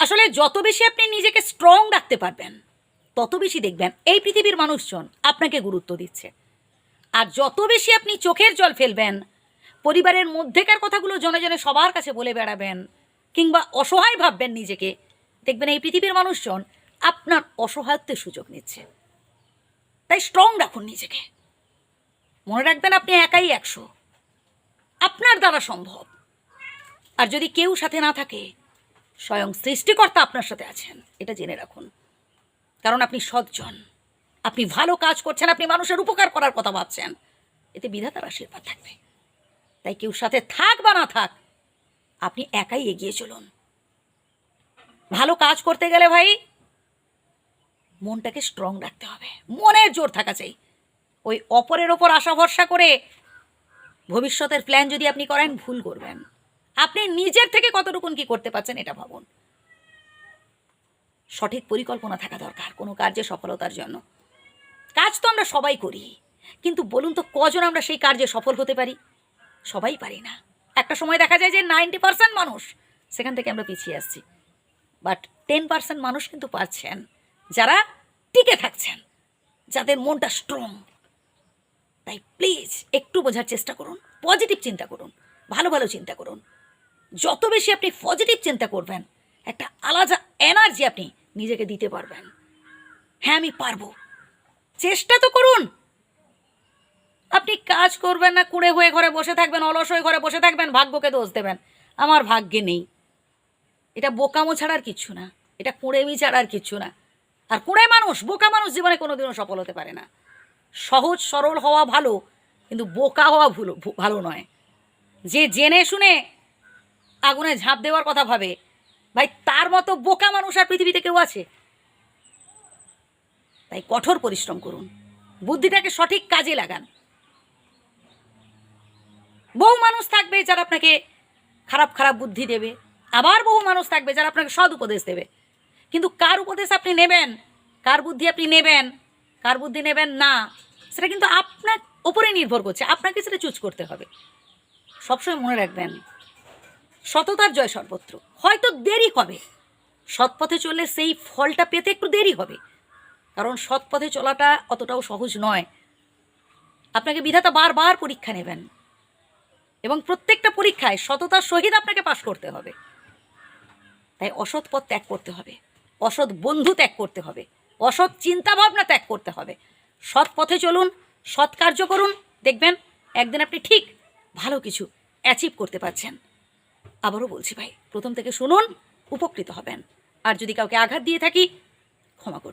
আসলে যত বেশি আপনি নিজেকে স্ট্রং রাখতে পারবেন তত বেশি দেখবেন এই পৃথিবীর মানুষজন আপনাকে গুরুত্ব দিচ্ছে। আর যত বেশি আপনি চোখের জল ফেলবেন, পরিবারের মধ্যেকার কথাগুলো জনে জনে সবার কাছে বলে বেড়াবেন, কিংবা অসহায় ভাববেন নিজেকে, দেখবেন এই পৃথিবীর মানুষজন আপনার অসহায়ত্বের সুযোগ নিচ্ছে। তাই স্ট্রং রাখুন নিজেকে। মনে রাখবেন আপনি একাই 100, আপনার দ্বারা সম্ভব। আর যদি কেউ সাথে না থাকে, স্বয়ং সৃষ্টিকর্তা আপনার সাথে আছেন, এটা জেনে রাখুন। কারণ আপনি সজ্জন, আপনি ভালো কাজ করছেন, আপনি মানুষের উপকার করার কথা ভাবছেন, এতে বিধাতার আশীর্বাদ থাকবে। তাই কেউ সাথে থাক বা না থাক, আপনি একাই এগিয়ে চলুন। ভালো কাজ করতে গেলে ভাই মনটাকে স্ট্রং রাখতে হবে, মনের জোর থাকা চাই। ওই অপরের ওপর আশা ভরসা করে ভবিষ্যতের প্ল্যান যদি আপনি করেন, ভুল করবেন। আপনি নিজের থেকে কতটুকুন কি করতে পারছেন এটা ভাবুন। সঠিক পরিকল্পনা থাকা দরকার কোনো কার্যে সফলতার জন্য। কাজ তো আমরা সবাই করি, কিন্তু বলুন তো কজন আমরা সেই কার্যে সফল হতে পারি? সবাই পারি না। একটা সময় দেখা যায় যে 90% মানুষ, সেখান থেকে আমরা পিছিয়ে আসছি। বাট 10% মানুষ কিন্তু পারছেন, যারা টিকে থাকছেন, যাদের মনটা স্ট্রং। তাই প্লিজ একটু বোঝার চেষ্টা করুন, পজিটিভ চিন্তা করুন, ভালো ভালো চিন্তা করুন। যত বেশি আপনি পজিটিভ চিন্তা করবেন, একটা আলাদা এনার্জি আপনি নিজেকে দিতে পারবেন। হ্যাঁ আমি পারবো, চেষ্টা তো করুন। আপনি কাজ করবেন না, কুঁড়ে হয়ে ঘরে বসে থাকবেন, অলস হয়ে ঘরে বসে থাকবেন, ভাগ্যকে দোষ দেবেন, আমার ভাগ্যে নেই। এটা বোকামো ছাড়ার কিচ্ছু না, এটা কুঁড়েমি ছাড়ার কিচ্ছু না। আর কুঁড়ে মানুষ, বোকা মানুষ জীবনে কোনোদিনও সফল হতে পারে না। সহজ সরল হওয়া ভালো, কিন্তু বোকা হওয়া ভালো নয়। যে জেনে শুনে আগুনে ঝাঁপ দেওয়ার কথা ভাবে, ভাই তার মতো বোকা মানুষ আর পৃথিবীতে কেউ আছে? তাই কঠোর পরিশ্রম করুন, বুদ্ধিটাকে সঠিক কাজে লাগান। বহু মানুষ থাকবে যারা আপনাকে খারাপ খারাপ বুদ্ধি দেবে, আবার বহু মানুষ থাকবে যারা আপনাকে সৎ উপদেশ দেবে। কিন্তু কার উপদেশ আপনি নেবেন, কার বুদ্ধি আপনি নেবেন, কার বুদ্ধি নেবেন না, সেটা কিন্তু আপনার ওপরে নির্ভর করছে। আপনাকে সেটা চুজ করতে হবে। সবসময় মনে রাখবেন, সততার জয় সর্বত্র। হয়তো দেরি হবে, সৎ পথে চললে সেই ফলটা পেতে একটু দেরি হবে, কারণ সৎ পথে চলাটা অতটাও সহজ নয়। আপনাকে বিধাতা বারবার পরীক্ষা নেবেন, এবং প্রত্যেকটা পরীক্ষায় সততার সহিত আপনাকে পাশ করতে হবে। তাই অসৎ পথ ত্যাগ করতে হবে, অসৎ বন্ধু ত্যাগ করতে হবে, অসৎ চিন্তাভাবনা ত্যাগ করতে হবে। সৎ পথে চলুন, সৎ কার্য করুন, দেখবেন একদিন আপনি ঠিক ভালো কিছু অ্যাচিভ করতে পারছেন। আবারও বলছি ভাই, প্রথম থেকে শুনুন, উপকৃত হবেন। আর যদি কাউকে আঘাত দিয়ে থাকি, ক্ষমা করুন।